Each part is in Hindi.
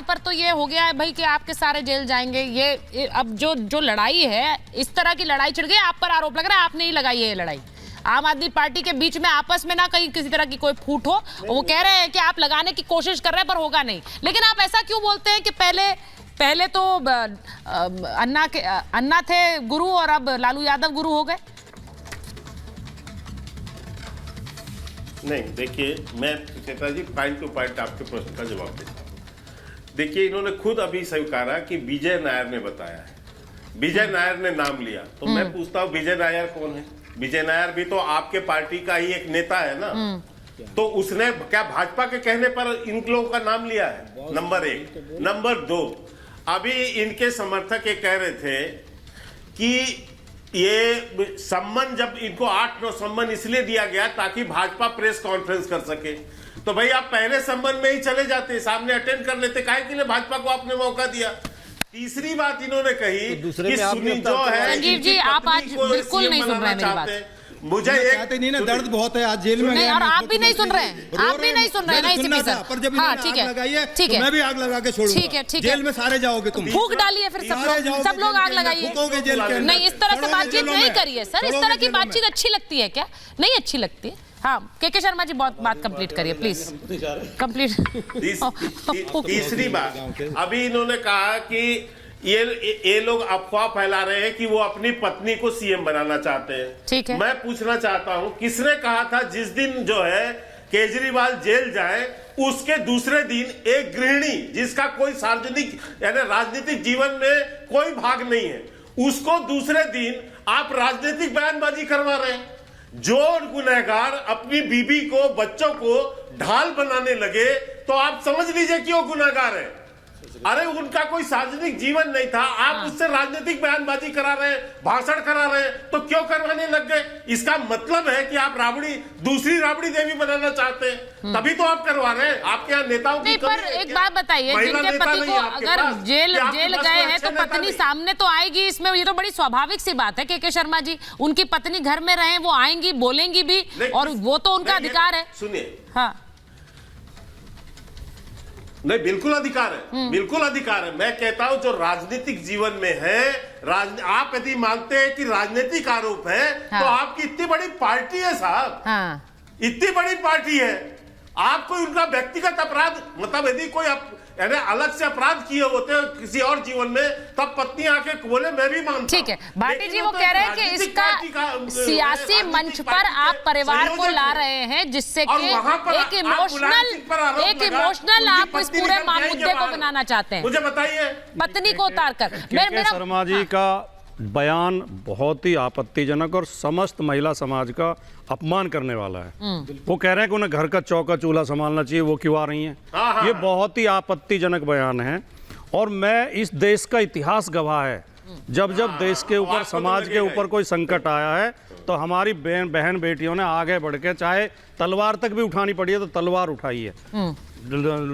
यहाँ पर तो ये हो गया है भाई कि आपके सारे जेल जाएंगे। ये अब जो लड़ाई है, इस तरह की लड़ाई छिड़ गई, आप पर आरोप लग रहा है आपने ही लगाई है ये लड़ाई। आम आदमी पार्टी के बीच में आपस में ना कहीं किसी तरह की कोई फूट हो, वो कह रहे हैं कि आप लगाने की कोशिश कर रहे हैं पर होगा नहीं। लेकिन आप ऐसा क्यों बोलते हैं कि पहले तो अन्ना थे गुरु और अब लालू यादव गुरु हो गए? नहीं, देखिए, मैं सुचेता जी पॉइंट टू पॉइंट आपके प्रश्न का जवाब देता हूँ। देखिए, इन्होंने खुद अभी स्वीकारा कि विजय नायर ने बताया है, विजय नायर ने नाम लिया। तो मैं पूछता हूँ, विजय नायर कौन है? विजय नायर भी तो आपके पार्टी का ही एक नेता है ना। तो उसने क्या भाजपा के कहने पर इन लोगों का नाम लिया है? नंबर 1। नंबर 2, अभी इनके समर्थक ये कह रहे थे कि ये सम्मान, जब इनको 8-9 सम्मान इसलिए दिया गया ताकि भाजपा प्रेस कॉन्फ्रेंस कर सके। तो भाई आप पहले सम्मान में ही चले जाते, सामने अटेंड कर लेते, काहे के लिए भाजपा को आपने मौका दिया? तीसरी बात इन्होंने कही कि सुनी जो है, संजीव जी आप आज बिल्कुल नहीं सुन रहे मेरी बात। मुझे एक नहीं ना, दर्द बहुत है, आज जेल में नहीं, और आप भी नहीं सुन रहे हैं, आप भी नहीं सुन रहे हैं ना इसी बीच। पर जब आग लगाई है तो मैं भी आग लगा के छोड़ूंगा। ठीक है, जेल में सारे जाओगे तुम, फूक डालिए फिर सब लोग आग लगाइए। नहीं, इस तरह से बातचीत नहीं करिए सर, इस तरह की बातचीत अच्छी लगती है क्या? नहीं अच्छी लगती है। हाँ, के शर्मा जी बहुत बात कंप्लीट करिए प्लीज, कंप्लीट। तीसरी बात, अभी इन्होंने कहा कि ये लोग अफवाह फैला रहे हैं कि वो अपनी पत्नी को सीएम बनाना चाहते हैं। ठीक है, मैं पूछना चाहता हूं, किसने कहा था जिस दिन जो है केजरीवाल जेल जाए उसके दूसरे दिन एक गृहिणी जिसका कोई सार्वजनिक यानी राजनीतिक जीवन में कोई भाग नहीं है, उसको दूसरे दिन आप राजनीतिक बयानबाजी करवा रहे हैं? जो गुनहगार अपनी बीबी को, बच्चों को ढाल बनाने लगे तो आप समझ लीजिए कि वो गुनहगार है। अरे उनका कोई सार्वजनिक जीवन नहीं था, आप उससे राजनीतिक बयानबाजी करा रहे हैं, भाषण करा रहे हैं, तो क्यों करवाने लग गए? इसका मतलब है कि आप दूसरी राबड़ी देवी बनाना चाहते हैं, तभी तो आप करवा रहे हैं। आपके यहाँ नेताओं की पर एक बात बताइए, जिनके पति को अगर जेल गए हैं तो पत्नी सामने तो आएगी, इसमें ये तो बड़ी स्वाभाविक सी बात है। के शर्मा जी, उनकी पत्नी घर में रहे, वो आएंगी, बोलेंगी भी, और वो तो उनका अधिकार है। सुनिए, हाँ नहीं, बिल्कुल अधिकार है, बिल्कुल अधिकार है। मैं कहता हूं जो राजनीतिक जीवन में है, आप यदि मानते हैं कि राजनीतिक आरोप है, हाँ। तो आपकी इतनी बड़ी पार्टी है साहब, हाँ। इतनी बड़ी पार्टी है, आप कोई उनका व्यक्तिगत अपराध, मतलब यदि कोई यानी अलग से अपराध किए होते हैं किसी और जीवन में, तब पत्नी आके बोले मैं भी मानता हूं। ठीक है, भाटी जी वो कह रहे हैं कि इसका सियासी मंच पर आप परिवार को ला रहे हैं, जिससे कि एक इमोशनल आप इस पूरे मुद्दे को बनाना चाहते हैं। मुझे बताइए, पत्नी को उतार कर। के शर्मा जी का बयान बहुत ही आपत्तिजनक और समस्त महिला समाज का अपमान करने वाला है। वो कह रहे हैं कि उन्हें घर का चौका चूल्हा संभालना चाहिए, वो क्यों आ रही हैं? ये बहुत ही आपत्तिजनक बयान है। और मैं इस देश का इतिहास गवाह है, जब देश के ऊपर, समाज के ऊपर कोई संकट आया है तो हमारी बहन बेटियों ने आगे बढ़ के, चाहे तलवार तक भी उठानी पड़ी है तो तलवार उठाई है।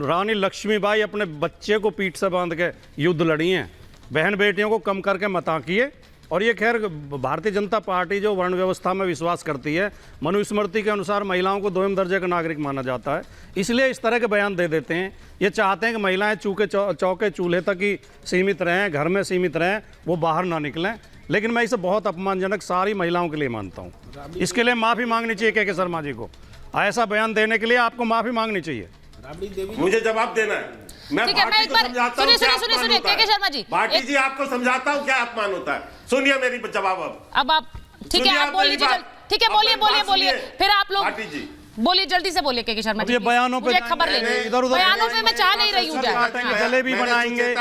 रानी लक्ष्मीबाई अपने बच्चे को पीठ से बांध के युद्ध लड़ी हैं, बहन बेटियों को कम करके मत आंकिए। और ये खैर भारतीय जनता पार्टी जो वर्ण व्यवस्था में विश्वास करती है, मनुस्मृति के अनुसार महिलाओं को 2वें दर्जे का नागरिक माना जाता है, इसलिए इस तरह के बयान दे देते हैं। ये चाहते हैं कि महिलाएं चौके चूल्हे तक ही सीमित रहें, घर में सीमित रहें, वो बाहर ना निकलें। लेकिन मैं इसे बहुत अपमानजनक सारी महिलाओं के लिए मानता हूँ। इसके लिए माफ़ी मांगनी चाहिए के शर्मा जी को, ऐसा बयान देने के लिए आपको माफ़ी मांगनी चाहिए। मुझे जवाब देना है। मैं भाटी को समझाता हूं क्या अपमान होता है। शर्मा जी, भाटी जी आपको समझाता हूं क्या अपमान होता है। सुनिए मेरी जवाब अब आप ठीक है, आप बोल लीजिए। ठीक है, बोलिए, फिर आप लोग भाटी जी बोलिए, जल्दी से बोलिए के शर्मा जी। ये बयानों पे खबर लेंगे, बयानों पे मैं चाह नहीं रही हूँ, जलेबी बनाएंगे,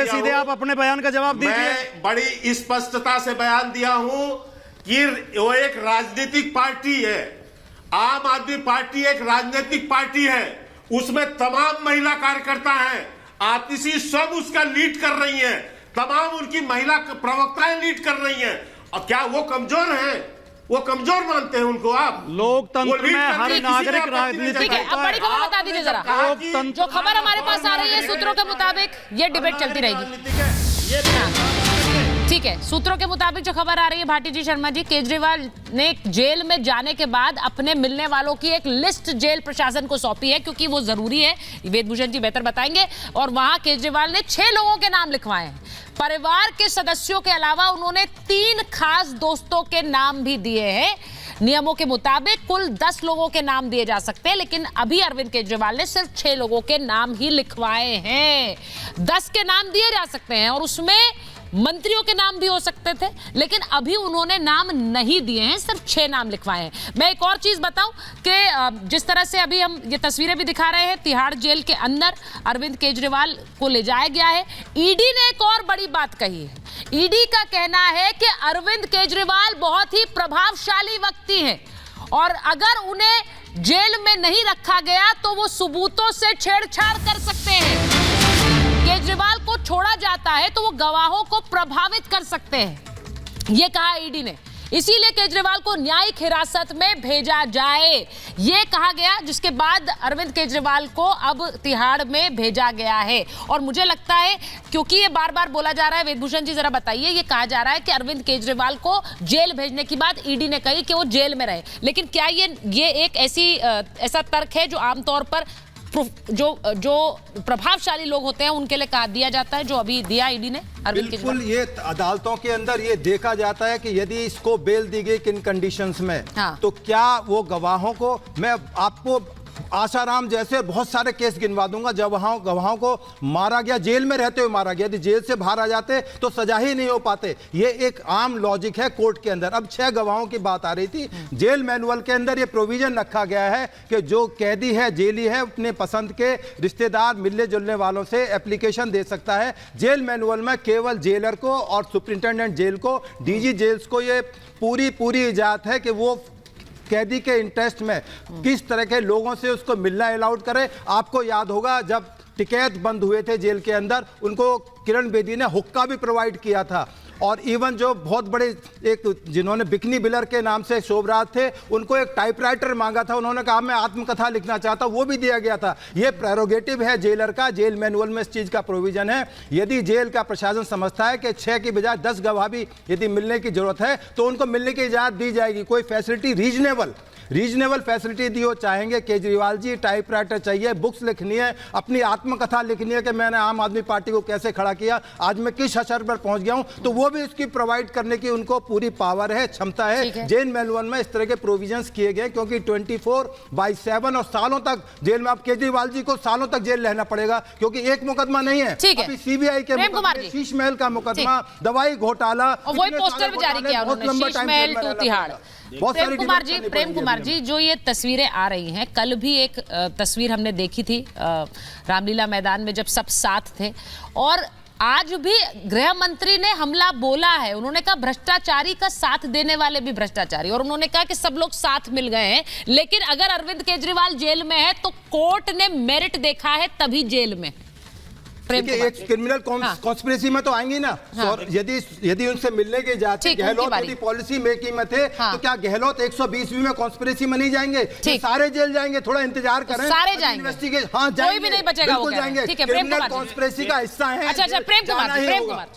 सीधे आप अपने बयान का जवाब दीजिए। मैं बड़ी स्पष्टता से बयान दिया हूं कि वो एक राजनीतिक पार्टी है, आम आदमी पार्टी एक राजनीतिक पार्टी है, उसमें तमाम महिला कार्यकर्ता हैं, आतिशी सब उसका लीड कर रही हैं, तमाम उनकी महिला प्रवक्ताएं लीड कर रही हैं। और क्या वो कमजोर हैं? वो कमजोर मानते हैं उनको आप? लोकतंत्र में हर नागरिक राजनीति है। अब बड़ी खबर बता दीजिए जरा, जो खबर हमारे पास आ रही है सूत्रों के मुताबिक ये डिबेट चलती रहेगी। ठीक है, सूत्रों के मुताबिक जो खबर आ रही है भाटी जी शर्मा जी, केजरीवाल ने जेल में जाने के बाद अपने मिलने वालों की एक लिस्ट जेल प्रशासन को सौंपी है, क्योंकि वो जरूरी है, वेदभूषण जी बेहतर बताएंगे। और वहां केजरीवाल ने 6 लोगों के नाम लिखवाए हैं। परिवार के सदस्यों के अलावा उन्होंने 3 खास दोस्तों के नाम भी दिए हैं। नियमों के मुताबिक कुल 10 लोगों के नाम दिए जा सकते हैं, लेकिन अभी अरविंद केजरीवाल ने सिर्फ 6 लोगों के नाम ही लिखवाए हैं। 10 के नाम दिए जा सकते हैं और उसमें मंत्रियों के नाम भी हो सकते थे, लेकिन अभी उन्होंने नाम नहीं दिए हैं, सिर्फ 6 नाम लिखवाए हैं। मैं एक और चीज बताऊं कि जिस तरह से अभी हम ये तस्वीरें भी दिखा रहे हैं, तिहाड़ जेल के अंदर अरविंद केजरीवाल को ले जाया गया है। ईडी ने एक और बड़ी बात कही है। ईडी का कहना है कि अरविंद केजरीवाल बहुत ही प्रभावशाली व्यक्ति हैं और अगर उन्हें जेल में नहीं रखा गया तो वो सबूतों से छेड़छाड़ कर सकते हैं। केजरीवाल को छोड़ा जाता है तो वो गवाहों को प्रभावित कर सकते हैं, ये कहा ईडी ने। इसीलिए केजरीवाल को न्यायिक हिरासत में भेजा जाए, ये कहा गया, जिसके बाद अरविंद केजरीवाल को अब तिहाड़ में भेजा गया है। और मुझे लगता है, क्योंकि ये बार बार बोला जा रहा है, वेदभूषण जी जरा बताइए, ये कहा जा रहा है कि अरविंद केजरीवाल को जेल भेजने की बात ईडी ने कही कि वो जेल में रहे, लेकिन क्या ये एक ऐसा तर्क है जो आमतौर पर जो प्रभावशाली लोग होते हैं उनके लिए कहा दिया जाता है, जो अभी दिया ईडी ने अरविंद केजरीवाल? बिल्कुल, ये अदालतों के अंदर ये देखा जाता है कि यदि इसको बेल दी गई किन कंडीशंस में, हाँ। तो क्या वो गवाहों को, मैं आपको आसाराम जैसे बहुत सारे केस गिनवा दूंगा जब गवाहों को मारा गया, जेल में रहते हुए मारा गया। यदि जेल से बाहर आ जाते तो सजा ही नहीं हो पाते। ये एक आम लॉजिक है कोर्ट के अंदर। अब 6 गवाहों की बात आ रही थी। जेल मैनुअल के अंदर ये प्रोविजन रखा गया है कि जो कैदी है, जेली है, अपने पसंद के रिश्तेदार, मिलने जुलने वालों से एप्लीकेशन दे सकता है। जेल मैनुअल में केवल जेलर को और सुप्रिंटेंडेंट जेल को, डीजी जेल्स को ये पूरी इजाजत है कि वो कैदी के इंटरेस्ट में किस तरह के लोगों से उसको मिलना अलाउड करे। आपको याद होगा जब टिकैत बंद हुए थे जेल के अंदर, उनको किरण बेदी ने हुक्का भी प्रोवाइड किया था। और इवन जो बहुत बड़े एक जिन्होंने बिकनी बिलर के नाम से शोभराज थे, उनको एक टाइपराइटर मांगा था, उन्होंने कहा मैं आत्मकथा लिखना चाहता, वो भी दिया गया था। ये प्रेरोगेटिव है जेलर का, जेल मैनुअल में इस चीज़ का प्रोविजन है। यदि जेल का प्रशासन समझता है कि 6 की बजाय 10 गवाह भी यदि मिलने की जरूरत है तो उनको मिलने की इजाज़त दी जाएगी। कोई फैसिलिटी रीजनेबल फैसिलिटी दी हो। चाहेंगे केजरीवाल जी टाइपराइटर चाहिए, बुक्स लिखनी है, अपनी आत्मकथा लिखनी है कि मैंने आम आदमी पार्टी को कैसे खड़ा किया, आज मैं किस स्तर पर पहुंच गया हूं, तो वो भी इसकी प्रोवाइड करने की उनको पूरी पावर है, क्षमता है। जेल मैनुअल में इस तरह के प्रोविजंस किए गए क्योंकि 24/7 और सालों तक जेल में, अब केजरीवाल जी को सालों तक जेल रहना पड़ेगा क्योंकि एक मुकदमा नहीं है। अभी सीबीआई के शीश महल का मुकदमा, दवाई घोटाला, वही पोस्टर भी जारी किया उन्होंने, शीश महल टू तिहाड़। प्रेम कुमार जी, जो ये तस्वीरें आ रही हैं, कल भी एक तस्वीर हमने देखी थी रामलीला मैदान में जब सब साथ थे, और आज भी गृह मंत्री ने हमला बोला है। उन्होंने कहा भ्रष्टाचारी का साथ देने वाले भी भ्रष्टाचारी, और उन्होंने कहा कि सब लोग साथ मिल गए हैं। लेकिन अगर अरविंद केजरीवाल जेल में है तो कोर्ट ने मेरिट देखा है तभी जेल में। एक क्रिमिनल कॉन्स्पिरेसी में तो आएंगी ना। और यदि उनसे मिलने की इजाजत, गहलोत यदि पॉलिसी मेकिंग में थे तो क्या गहलोत 120 में कॉन्स्पिरेसी में नहीं जाएंगे? सारे जेल जाएंगे, थोड़ा इंतजार करें, सारे जाएंगे, कोई भी नहीं बचेगा, बिल्कुल जाएंगे। क्रिमिनल कॉन्स्पिरेसी का हिस्सा है। अच्छा, प्रेम कुमार